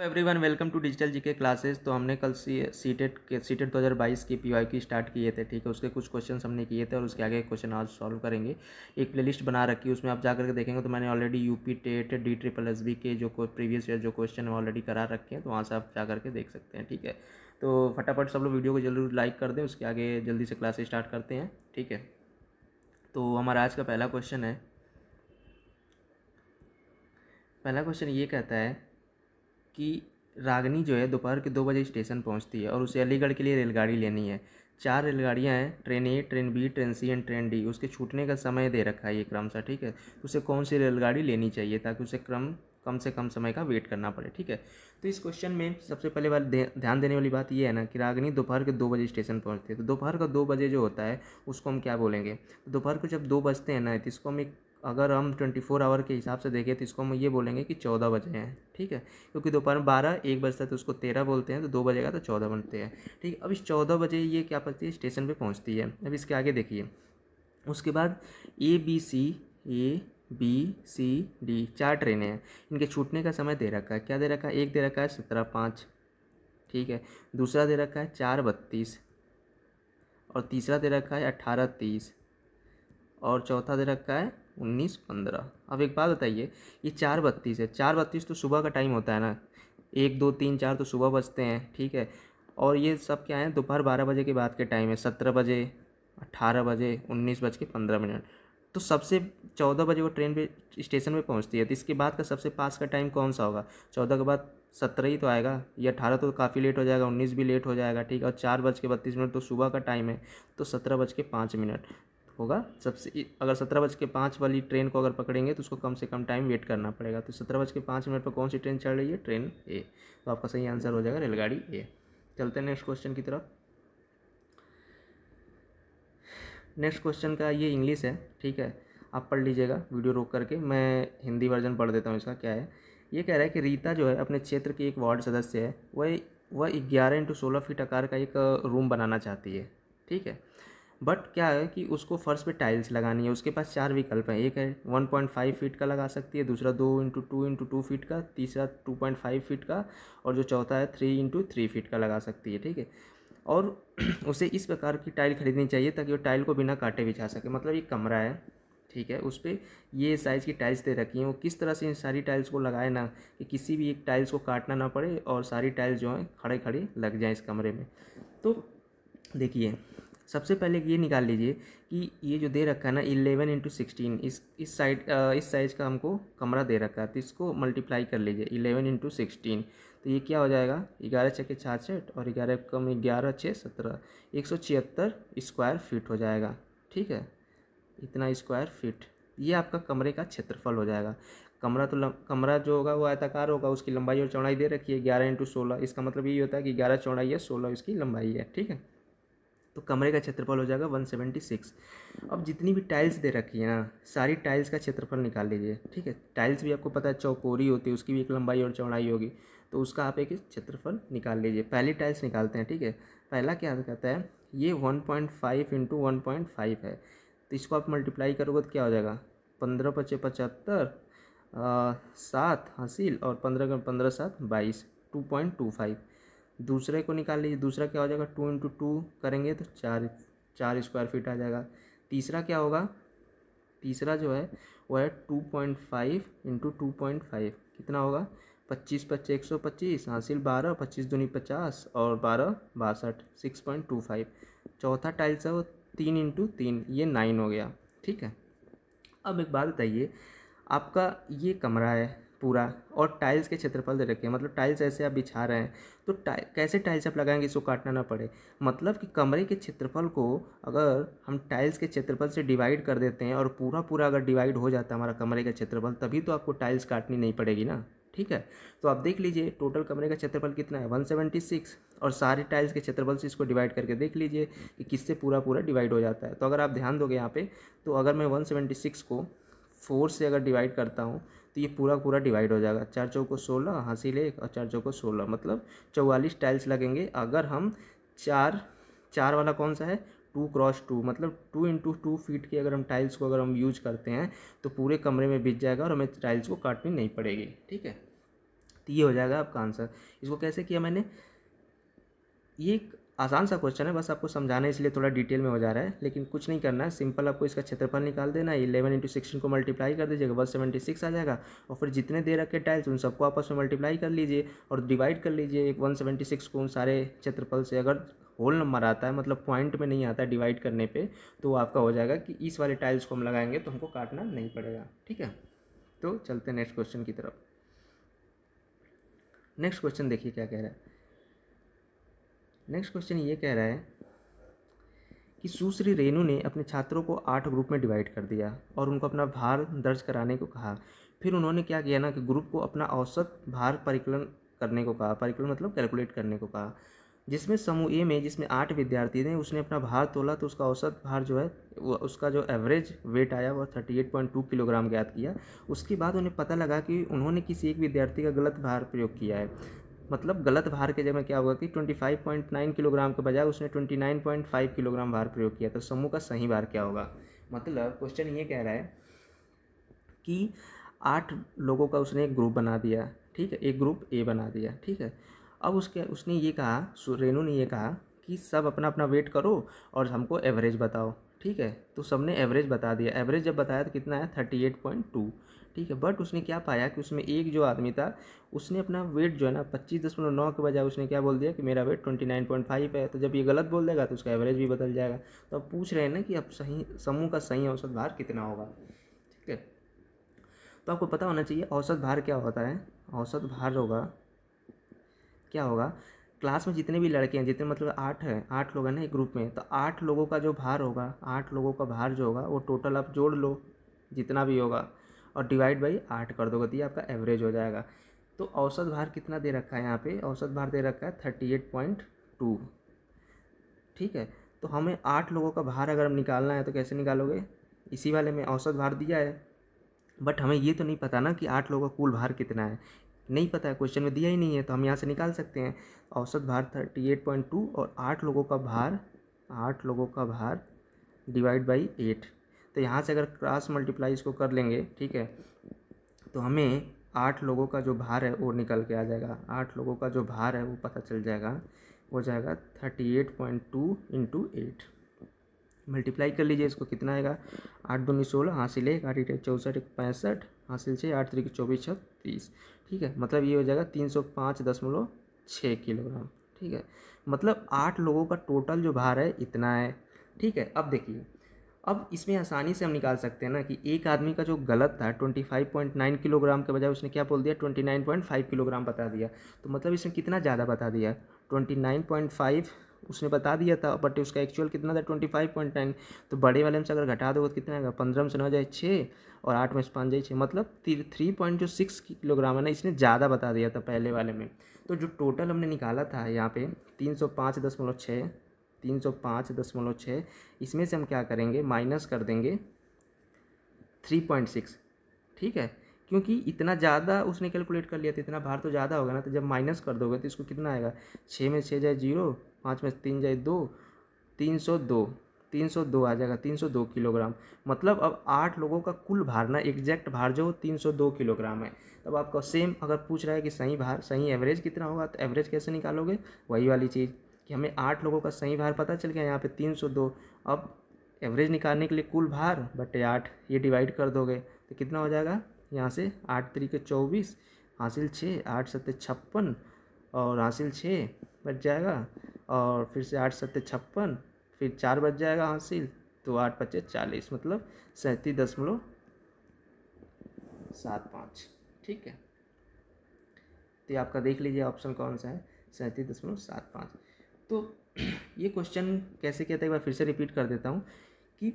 Everyone welcome to digital GK classes. तो हमने कल सीटेट 2022 की पीवाई की स्टार्ट किए थे, ठीक है। उसके कुछ क्वेश्चन हमने किए थे और उसके आगे क्वेश्चन आज सॉल्व करेंगे। एक प्लेलिस्ट बना रखी है, उसमें आप जा करके देखेंगे तो मैंने ऑलरेडी यूपी टेट DSSB के जो प्रीवियस ईयर जो क्वेश्चन है ऑलरेडी करा रखे हैं, तो वहाँ से आप जा करके देख सकते हैं, ठीक है। तो फटाफट सब लोग वीडियो को जरूर लाइक कर दें, उसके आगे जल्दी से क्लासेस स्टार्ट करते हैं, ठीक है। तो हमारा आज का पहला क्वेश्चन ये कहता है कि रागनी जो है दोपहर के 2 बजे स्टेशन पहुंचती है और उसे अलीगढ़ के लिए रेलगाड़ी लेनी है। 4 रेलगाड़ियां हैं, train A, train B, train C and train D. उसके छूटने का समय दे रखा है ये क्रमशः, ठीक है। तो उसे कौन सी रेलगाड़ी लेनी चाहिए ताकि उसे कम से कम समय का वेट करना पड़े, ठीक है। तो इस क्वेश्चन में सबसे पहले ध्यान देने वाली बात यह है ना कि रागनी दोपहर के 2 बजे स्टेशन पहुंचती है। तो दोपहर का 2 बजे जो होता है उसको हम क्या बोलेंगे? तो दोपहर को जब 2 बजते हैं ना, तो इसको हम अगर हम 24 आवर के हिसाब से देखें तो इसको हम ये बोलेंगे कि 14 बजे हैं, ठीक है। क्योंकि दोपहर में 1 बजता है तो उसको 13 बोलते हैं, तो 2 बजेगा तो 14 बनते हैं, ठीक है। अब इस 14 बजे ये क्या पड़ती है, स्टेशन पे पहुंचती है। अब इसके आगे देखिए, उसके बाद ए बी सी डी 4 ट्रेनें हैं। इनके छूटने का समय दे रखा है, क्या दे रखा है? एक दे रखा है 17:05, ठीक है। दूसरा दे रखा है 4:32 और तीसरा दे रखा है 18:30 और चौथा दे रखा है 19:15। अब एक बात बताइए, ये 4:32 है, 4:32 तो सुबह का टाइम होता है ना, 1 2 3 4 तो सुबह बजते हैं, ठीक है। और ये सब क्या है, दोपहर 12 बजे के बाद के टाइम है, 17 बजे, 18 बजे, 19:15। तो सबसे 14 बजे वो ट्रेन पे स्टेशन पे पहुंचती है, तो इसके बाद का सबसे पास का टाइम कौन सा होगा? 14 के बाद 17 ही तो आएगा, ये 18 तो काफ़ी लेट हो जाएगा, 19 भी लेट हो जाएगा, ठीक है। और 4:32 तो सुबह का टाइम है, तो 17:05 होगा सबसे। अगर 17:05 वाली ट्रेन को अगर पकड़ेंगे तो उसको कम से कम टाइम वेट करना पड़ेगा। तो 17:05 पर कौन सी ट्रेन चल रही है? ट्रेन ए। तो आपका सही आंसर हो जाएगा रेलगाड़ी ए। चलते हैं नेक्स्ट क्वेश्चन की तरफ। नेक्स्ट क्वेश्चन का ये इंग्लिश है, ठीक है। आप पढ़ लीजिएगा वीडियो रोक करके, मैं हिंदी वर्जन पढ़ देता हूँ इसका। क्या है, ये कह रहा है कि रीता जो है अपने क्षेत्र की एक वार्ड सदस्य है, वह 11x16 फीट आकार का एक रूम बनाना चाहती है, ठीक है। बट क्या है कि उसको फर्श पे टाइल्स लगानी है। उसके पास 4 विकल्प हैं। एक है 1.5 फीट का लगा सकती है, दूसरा 2x2 फीट का, तीसरा 2.5 फीट का और जो चौथा है 3x3 फीट का लगा सकती है, ठीक है। और उसे इस प्रकार की टाइल खरीदनी चाहिए ताकि वो टाइल को बिना काटे बिछा सके। मतलब एक कमरा है, ठीक है, उस पर ये साइज़ की टाइल्स दे रखी हैं। वो किस तरह से इन सारी टाइल्स को लगाए ना कि किसी भी एक टाइल्स को काटना ना पड़े और सारी टाइल्स जो हैं खड़े खड़े लग जाएँ इस कमरे में। तो देखिए, सबसे पहले ये निकाल लीजिए कि ये जो दे रखा है ना 11x16, इस साइज़ का हमको कमरा दे रखा है, तो इसको मल्टीप्लाई कर लीजिए 11x16। तो ये क्या हो जाएगा, 11 छक्के 66 और 11 कम 11 6 17, 176 स्क्वायर फीट हो जाएगा, ठीक है। इतना स्क्वायर फीट ये आपका कमरे का क्षेत्रफल हो जाएगा। कमरा जो होगा वो आयताकार होगा, उसकी लंबाई और चौड़ाई दे रखी है 11x16। इसका मतलब यही होता है कि 11 चौड़ाई है, 16 इसकी लंबाई है, ठीक है। तो कमरे का क्षेत्रफल हो जाएगा 176। अब जितनी भी टाइल्स दे रखी है ना, सारी टाइल्स का क्षेत्रफल निकाल लीजिए, ठीक है। टाइल्स भी आपको पता है चौकोरी होती है, उसकी भी एक लंबाई और चौड़ाई होगी, तो उसका आप एक क्षेत्रफल निकाल लीजिए। पहली टाइल्स निकालते हैं, ठीक है। पहला क्या कहता है, ये 1.5 × 1.5 है, तो इसको आप मल्टीप्लाई करोगे तो क्या हो जाएगा, 15 × 5 = 75, 7 हासिल और 15 × 15 = 7 22, 2.25। दूसरे को निकाल लीजिए, दूसरा क्या हो जाएगा, 2 × 2 करेंगे तो 4 स्क्वायर फीट आ जाएगा। तीसरा क्या होगा, तीसरा जो है वो है 2.5 × 2.5, कितना होगा, 25 25 125 हासिल 12, 25 दूनी 50 और 12 62, 6.25। चौथा टाइल्स है वो 3 × 3, ये 9 हो गया, ठीक है। अब एक बात बताइए, आपका ये कमरा है पूरा और टाइल्स के क्षेत्रफल दे रखे हैं, मतलब टाइल्स ऐसे आप बिछा रहे हैं, तो कैसे टाइल्स आप लगाएंगे इसको काटना ना पड़े? मतलब कि कमरे के क्षेत्रफल को अगर हम टाइल्स के क्षेत्रफल से डिवाइड कर देते हैं और पूरा अगर डिवाइड हो जाता है हमारा कमरे का क्षेत्रफल, तभी तो आपको टाइल्स काटनी नहीं पड़ेगी ना, ठीक है। तो आप देख लीजिए टोटल कमरे का क्षेत्रफल कितना है, 176, और सारे टाइल्स के क्षेत्रफल से इसको डिवाइड करके देख लीजिए कि किससे पूरा डिवाइड हो जाता है। तो अगर आप ध्यान दोगे यहाँ पे, तो अगर मैं 176 को 4 से अगर डिवाइड करता हूँ तो ये पूरा डिवाइड हो जाएगा। 4 चौको 16 हासिल 1 और 4 चौको 16, मतलब 44 टाइल्स लगेंगे। अगर हम 4 वाला कौन सा है, 2x2, मतलब 2 × 2 फीट की अगर हम टाइल्स को अगर हम यूज करते हैं तो पूरे कमरे में बिछ जाएगा और हमें टाइल्स को काटनी नहीं पड़ेगी, ठीक है। तो ये हो जाएगा आपका आंसर। इसको कैसे किया मैंने, ये एक आसान सा क्वेश्चन है, बस आपको समझाना है इसलिए थोड़ा डिटेल में हो जा रहा है, लेकिन कुछ नहीं करना है, सिंपल आपको इसका क्षेत्रफल निकाल देना है। 11 × 16 को मल्टीप्लाई कर दीजिएगा, बस 76 आ जाएगा। और फिर जितने दे रखे टाइल्स उन सबको आपस में मल्टीप्लाई कर लीजिए और डिवाइड कर लीजिए एक 176 को उन सारे क्षेत्रफल से। अगर होल नंबर आता है, मतलब पॉइंट में नहीं आता है डिवाइड करने पे, तो आपका हो जाएगा कि इस वाले टाइल्स को हम लगाएंगे तो हमको काटना नहीं पड़ेगा। ठीक है, तो चलते हैं नेक्स्ट क्वेश्चन की तरफ। नेक्स्ट क्वेश्चन देखिए क्या कह रहा है। नेक्स्ट क्वेश्चन ये कह रहा है कि सुश्री रेणु ने अपने छात्रों को 8 ग्रुप में डिवाइड कर दिया और उनको अपना भार दर्ज कराने को कहा। फिर उन्होंने क्या किया ना कि ग्रुप को अपना औसत भार परिकलन करने को कहा। परिकलन मतलब कैलकुलेट करने को कहा। जिसमें समूह ए में जिसमें 8 विद्यार्थी थे, उसने अपना भार तोला तो उसका औसत भार जो है वो उसका जो एवरेज वेट आया वो 38.2 किलोग्राम ज्ञात किया। उसके बाद उन्हें पता लगा कि उन्होंने किसी एक विद्यार्थी का गलत भार प्रयोग किया है। मतलब गलत भार के जगह क्या होगा कि 25.9 किलोग्राम के बजाय उसने 29.5 किलोग्राम भार प्रयोग किया। तो समूह का सही भार क्या होगा। मतलब क्वेश्चन ये कह रहा है कि 8 लोगों का उसने एक ग्रुप बना दिया, ठीक है, एक ग्रुप ए बना दिया, ठीक है। अब उसने ये कहा, रेणु ने ये कहा कि सब अपना अपना वेट करो और हमको एवरेज बताओ, ठीक है। तो सबने एवरेज बता दिया। एवरेज जब बताया तो कितना है 38.2, ठीक है। बट उसने क्या पाया कि उसमें एक जो आदमी था उसने अपना वेट जो है ना 25.9 के बजाय उसने क्या बोल दिया कि मेरा वेट 29.5 है। तो जब ये गलत बोल देगा तो उसका एवरेज भी बदल जाएगा। तो अब पूछ रहे हैं ना कि अब सही समूह का सही औसत भार कितना होगा, ठीक है। तो आपको पता होना चाहिए औसत भार क्या होता है। औसत भार होगा क्या होगा, क्लास में जितने भी लड़के हैं, जितने मतलब 8 हैं, 8 लोग हैं ना एक ग्रुप में, तो 8 लोगों का जो भार होगा, 8 लोगों का भार जो होगा वो टोटल आप जोड़ लो जितना भी होगा और डिवाइड बाई 8 कर दोगे तो ये आपका एवरेज हो जाएगा। तो औसत भार कितना दे रखा है यहाँ पे, औसत भार दे रखा है 38.2, ठीक है। तो हमें 8 लोगों का भार अगर निकालना है तो कैसे निकालोगे, इसी वाले में औसत भार दिया है, बट हमें ये तो नहीं पता ना कि 8 लोगों का कुल भार कितना है, नहीं पता है, क्वेश्चन में दिया ही नहीं है। तो हम यहाँ से निकाल सकते हैं औसत भार 38.2 और 8 लोगों का भार डिवाइड बाई 8। तो यहाँ से अगर क्रॉस मल्टीप्लाई इसको कर लेंगे, ठीक है, तो हमें 8 लोगों का जो भार है वो निकल के आ जाएगा। 8 लोगों का जो भार है वो पता चल जाएगा, हो जाएगा 38.2 × 8। मल्टीप्लाई कर लीजिए इसको, कितना आएगा 8 दूनी 16, हासिल 1, 8 × 64, 65, हासिल 6, 8 3 24 36, ठीक है। मतलब ये हो जाएगा 305.6 किलोग्राम, ठीक है। मतलब 8 लोगों का टोटल जो भार है इतना है, ठीक है। अब देखिए, अब इसमें आसानी से हम निकाल सकते हैं ना कि एक आदमी का जो गलत था 25.9 किलोग्राम के बजाय उसने क्या बोल दिया 29.5 किलोग्राम बता दिया। तो मतलब इसमें कितना ज़्यादा बता दिया, 29.5 उसने बता दिया था, बट उसका एक्चुअल कितना था 25.9। तो बड़े वाले में से अगर घटा दोगे तो कितना आएगा, 15 में से 9 जाए 6 और 8 में से 5 जाए 6, मतलब 3.6 किलोग्राम है ना, इसने ज़्यादा बता दिया था पहले वाले में। तो जो टोटल हमने निकाला था यहाँ पे 305.6, 305.6, इसमें से हम क्या करेंगे माइनस कर देंगे 3.6, ठीक है। क्योंकि इतना ज़्यादा उसने कैलकुलेट कर लिया था, इतना भार तो ज़्यादा होगा ना, तो जब माइनस कर दोगे तो इसको कितना आएगा, 6 में 6 जाए 0, 5 में 3 जाए 2, 302 आ जाएगा, 302 किलोग्राम। मतलब अब 8 लोगों का कुल भार ना, एग्जैक्ट भार जो 302 किलोग्राम है। तब आपका सेम अगर पूछ रहा है कि सही भार, सही एवरेज कितना होगा, तो एवरेज कैसे निकालोगे, वही वाली चीज़ कि हमें 8 लोगों का सही भार पता चल गया यहाँ पे 302। अब एवरेज निकालने के लिए कुल भार बटे 8 ये डिवाइड कर दोगे तो कितना हो जाएगा, यहाँ से 8 3 × 24, हासिल 6, 8 7 56 और हासिल 6 बच जाएगा, और फिर से 8 7 56, फिर 4 बच जाएगा हासिल, तो 8 5 40, मतलब 37.75, ठीक है। तो ये आपका देख लीजिए ऑप्शन कौन सा है, 37.75। तो ये क्वेश्चन कैसे किया था एक बार फिर से रिपीट कर देता हूँ कि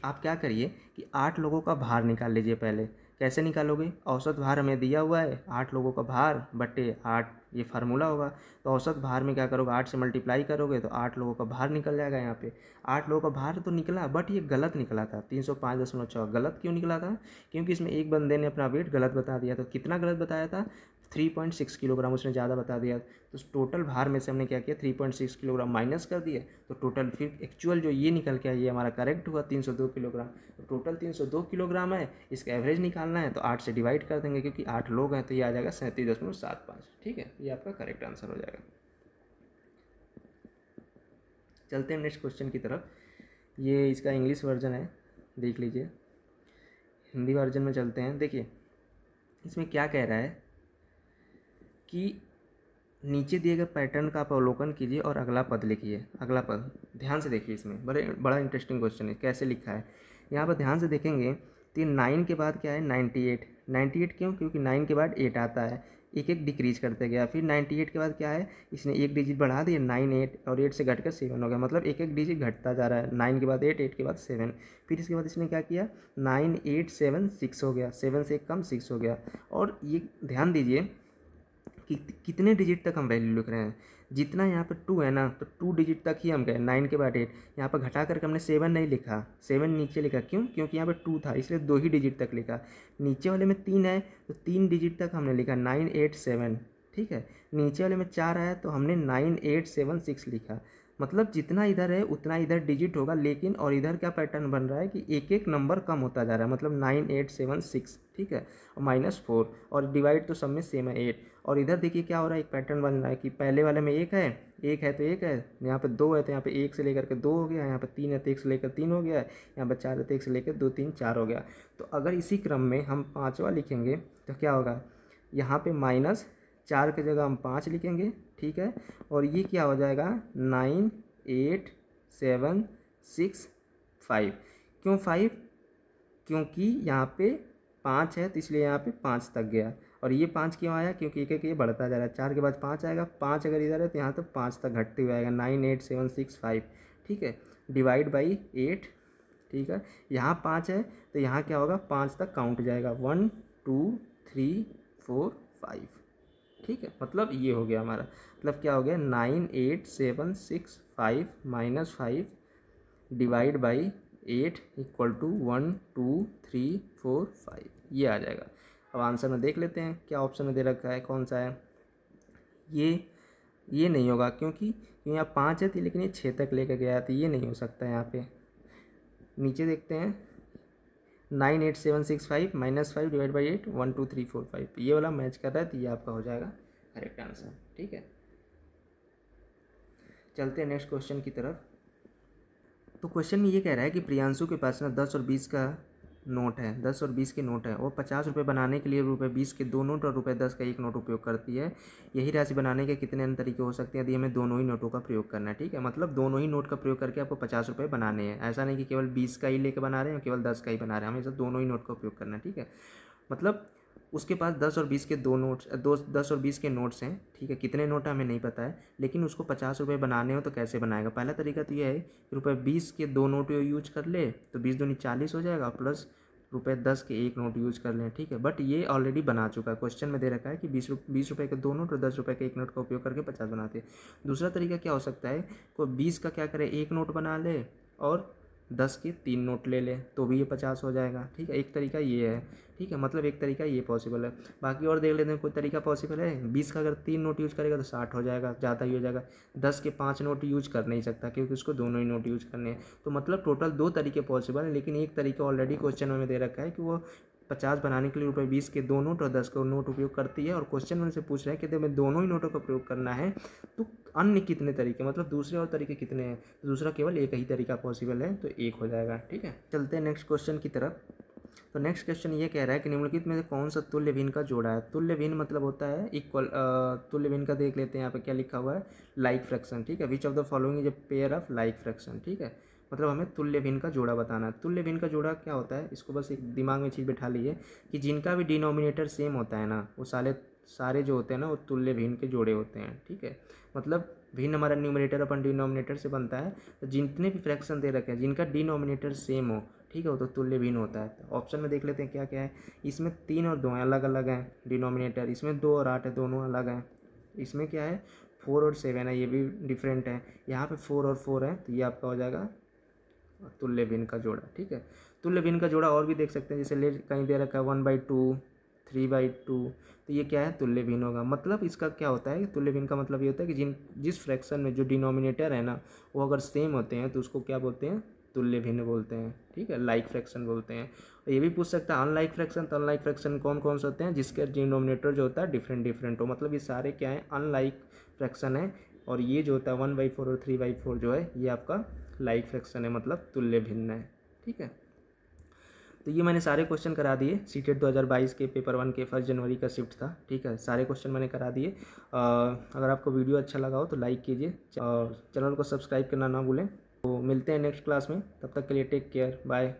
आप क्या करिए कि 8 लोगों का भार निकाल लीजिए। पहले कैसे निकालोगे, औसत भार हमें दिया हुआ है 8 लोगों का भार बटे 8, ये फार्मूला होगा। तो औसत भार में क्या करोगे 8 से मल्टीप्लाई करोगे तो 8 लोगों का भार निकल जाएगा। यहाँ पे 8 लोगों का भार तो निकला, बट ये गलत निकला था 305.6। गलत क्यों निकला था, क्योंकि इसमें एक बंदे ने अपना वेट गलत बता दिया। तो कितना गलत बताया था, 3.6 किलोग्राम उसने ज़्यादा बता दिया, तो टोटल भार में से हमने क्या किया 3.6 किलोग्राम माइनस कर दिए, तो टोटल फिर एक्चुअल जो ये निकल के आया ये हमारा करेक्ट हुआ 302 किलोग्राम। तो टोटल 302 किलोग्राम है, इसका एवरेज निकालना है तो 8 से डिवाइड कर देंगे क्योंकि 8 लोग हैं, तो ये आ जाएगा 37.75। ठीक है, ये आपका करेक्ट आंसर हो जाएगा। चलते हैं नेक्स्ट क्वेश्चन की तरफ। ये इसका इंग्लिश वर्जन है, देख लीजिए। हिंदी वर्जन में चलते हैं। देखिए इसमें क्या कह रहा है कि नीचे दिए गए पैटर्न का आप अवलोकन कीजिए और अगला पद लिखिए। अगला पद ध्यान से देखिए, इसमें बड़ा इंटरेस्टिंग क्वेश्चन है। कैसे लिखा है यहाँ पर ध्यान से देखेंगे तो 9 के बाद क्या है 98। 98 क्यों? क्योंकि 9 के बाद 8 आता है, एक एक डिक्रीज करते गया। फिर 98 के बाद क्या है, इसने एक डिजिट बढ़ा दिया 9 8 और 8 से घटकर 7 हो गया, मतलब एक एक डिजिट घटता जा रहा है। 9 के बाद 8, 8 के बाद 7, फिर इसके बाद इसने क्या किया 9 8 7 6 हो गया, 7 से एक कम 6 हो गया। और ये ध्यान दीजिए कि कितने डिजिट तक हम वैल्यू लिख रहे हैं। जितना यहाँ पे 2 है ना, तो 2 डिजिट तक ही हम गए। 9 के बाद 8, यहाँ पर घटा करके हमने 7 नहीं लिखा, 7 नीचे लिखा। क्यों? क्योंकि यहाँ पे 2 था इसलिए 2 ही डिजिट तक लिखा। नीचे वाले में 3 है तो 3 डिजिट तक हमने लिखा 9 8 7। ठीक है, नीचे वाले में 4 आया तो हमने 9 8 7 6 लिखा। मतलब जितना इधर है उतना इधर डिजिट होगा, लेकिन और इधर क्या पैटर्न बन रहा है कि एक एक नंबर कम होता जा रहा है, मतलब 9 8 7 6। ठीक है, और -4 और डिवाइड तो सब में सेम है 8। और इधर देखिए क्या हो रहा है, एक पैटर्न बन रहा है कि पहले वाले में 1 है तो 1 है, यहाँ पे 2 है तो यहाँ पे 1 से लेकर के 2 हो गया, यहाँ पे 3 है तो 1 से लेकर 3 हो गया, यहाँ पे 4 है तो 1 से लेकर 2 3 4 हो गया। तो अगर इसी क्रम में हम पाँचवा लिखेंगे तो क्या होगा, यहाँ पे -4 की जगह हम 5 लिखेंगे। ठीक है, और ये क्या हो जाएगा 9 8 7 6 5। क्यों 5? क्योंकि यहाँ पे 5 है तो इसलिए यहाँ पे 5 तक गया। और ये 5 क्यों आया? क्योंकि एक एक ये बढ़ता जा रहा है। 4 के बाद 5 आएगा, 5 अगर इधर है तो यहाँ तो 5 तक घटते हुए आएगा 9 8 7 6 5। ठीक है, डिवाइड बाई 8। ठीक है, यहाँ 5 है तो यहाँ क्या होगा 5 तक काउंट जाएगा 1 2 3 4 5। ठीक है, मतलब ये हो गया हमारा, मतलब क्या हो गया 9 8 7 6 5 -5 डिवाइड बाई 8 इक्वल टू 1 2 3 4 5, ये आ जाएगा। अब आंसर में देख लेते हैं क्या ऑप्शन में दे रखा है, कौन सा है। ये नहीं होगा क्योंकि यहाँ 5 है थी लेकिन ये 6 तक लेकर गया तो ये नहीं हो सकता। यहाँ पे नीचे देखते हैं 9 8 7 6 5 -5 डिवाइड बाई 8 1 2 3 4 5, ये वाला मैच कर रहा है तो ये आपका हो जाएगा करेक्ट आंसर। ठीक है, चलते हैं नेक्स्ट क्वेश्चन की तरफ। तो क्वेश्चन में ये कह रहा है कि प्रियांशु के पास ना 10 और 20 का नोट है, 10 और 20 के नोट है। वो 50 रुपये बनाने के लिए ₹20 के 2 नोट और ₹10 का 1 नोट उपयोग करती है। यही राशि बनाने के कितने अन्य तरीके हो सकते हैं यदि हमें दोनों ही नोटों का प्रयोग करना है। ठीक है, मतलब दोनों ही नोट का प्रयोग करके आपको 50 रुपये बनाने हैं। ऐसा नहीं कि केवल 20 का ही लेकर बना रहे हैं, केवल 10 का ही बना रहे हैं, हमेशा दोनों ही नोट का उपयोग करना है। ठीक है, मतलब उसके पास 10 और 20 के 2 नोट्स 10 और 20 के नोट्स हैं। ठीक है, कितने नोट हैं हमें नहीं पता है, लेकिन उसको 50 रुपये बनाने हो तो कैसे बनाएगा। पहला तरीका तो यह है ₹20 के 2 नोट यूज कर ले तो 20 दूनी 40 हो जाएगा, प्लस ₹10 के 1 नोट यूज कर लें। ठीक है, बट ये ऑलरेडी बना चुका है, क्वेश्चन में दे रखा है कि 20 रुपये के 2 नोट और 10 रुपये के 1 नोट का उपयोग करके 50 बनाते हैं। दूसरा तरीका क्या हो सकता है, कोई 20 का क्या करे 1 नोट बना ले और 10 के 3 नोट ले ले तो भी ये 50 हो जाएगा। ठीक है, एक तरीका ये है। ठीक है, मतलब एक तरीका ये पॉसिबल है। बाकी और देख लेते हैं कोई तरीका पॉसिबल है। 20 का अगर 3 नोट यूज़ करेगा तो 60 हो जाएगा, ज़्यादा ही हो जाएगा। 10 के 5 नोट यूज कर नहीं सकता क्योंकि उसको दोनों ही नोट यूज करने हैं। तो मतलब टोटल 2 तरीके पॉसिबल हैं, लेकिन एक तरीका ऑलरेडी क्वेश्चन में दे रखा है कि वो 50 बनाने के लिए ₹20 के 2 नोट और 10 का नोट उपयोग करती है। और क्वेश्चन में से पूछ रहे हैं कि हमें दोनों ही नोटों का प्रयोग करना है तो अन्य कितने तरीके, मतलब दूसरे और तरीके कितने हैं। दूसरा केवल एक ही तरीका पॉसिबल है तो 1 हो जाएगा। ठीक है, चलते हैं नेक्स्ट क्वेश्चन की तरफ। तो नेक्स्ट क्वेश्चन ये कह रहा है कि निम्नलिखित में से कौन सा तुल्य भिन्न का जोड़ा है। तुल्य भिन्न मतलब होता है इक्वल। तुल्य भिन्न का देख लेते हैं, यहाँ पे क्या लिखा हुआ है, लाइक फ्रैक्शन। ठीक है, which of the following is a pair of like fraction. ठीक है, मतलब हमें तुल्य भिन्न का जोड़ा बताना है। तुल्य भिन्न का जोड़ा क्या होता है, इसको बस एक दिमाग में चीज़ बैठा लीजिए कि जिनका भी डिनोमिनेटर सेम होता है ना, वो सारे जो होते हैं ना वो तुल्य भिन्न के जोड़े होते हैं। ठीक है, मतलब भिन्न हमारा न्यूमरेटर अपन डिनोमिनेटर से बनता है, तो जितने भी फ्रैक्शन दे रखे हैं जिनका डिनोमिनेटर सेम हो, ठीक है, वो तो तुल्य भिन्न होता है। तो ऑप्शन में देख लेते हैं क्या क्या है। इसमें 3 और 2 हैं, अलग अलग हैं डिनोमिनेटर। इसमें 2 और 8 है, दोनों अलग हैं। इसमें क्या है 4 और 7 है, ये भी डिफरेंट है। यहाँ पे 4 और 4 है तो ये आपका हो जाएगा तुल्य भिन्न का जोड़ा। ठीक है, तुल्य भिन्न का जोड़ा और भी देख सकते हैं, जैसे ले कहीं दे रखा है 1/2, 3/2, तो ये क्या है, तुल्य भिन्न होगा। मतलब इसका क्या होता है, तुल्य भिन्न का मतलब ये होता है कि जिस फ्रैक्शन में जो डिनोमिनेटर है ना वो अगर सेम होते हैं तो उसको क्या बोलते हैं, तुल्य भिन्न बोलते हैं। ठीक है, लाइक फ्रैक्शन बोलते हैं। और ये भी पूछ सकता है अनलाइक फ्रैक्शन, तो अनलाइक फ्रैक्शन कौन कौन से होते हैं, जिसके डिनोमिनेटर जो होता है डिफरेंट डिफरेंट हो। मतलब ये सारे क्या है, अनलाइक फ्रैक्शन है। और ये जो होता है 1/4 और 3/4 जो है ये आपका लाइक फ्रैक्शन है, मतलब तुल्य भिन्न है। ठीक है, तो ये मैंने सारे क्वेश्चन करा दिए। सीटेट 2022 के पेपर 1 के 1 जनवरी का शिफ्ट था। ठीक है, सारे क्वेश्चन मैंने करा दिए। अगर आपको वीडियो अच्छा लगा हो तो लाइक कीजिए और चैनल को सब्सक्राइब करना ना भूलें। तो मिलते हैं नेक्स्ट क्लास में, तब तक के लिए टेक केयर, बाय।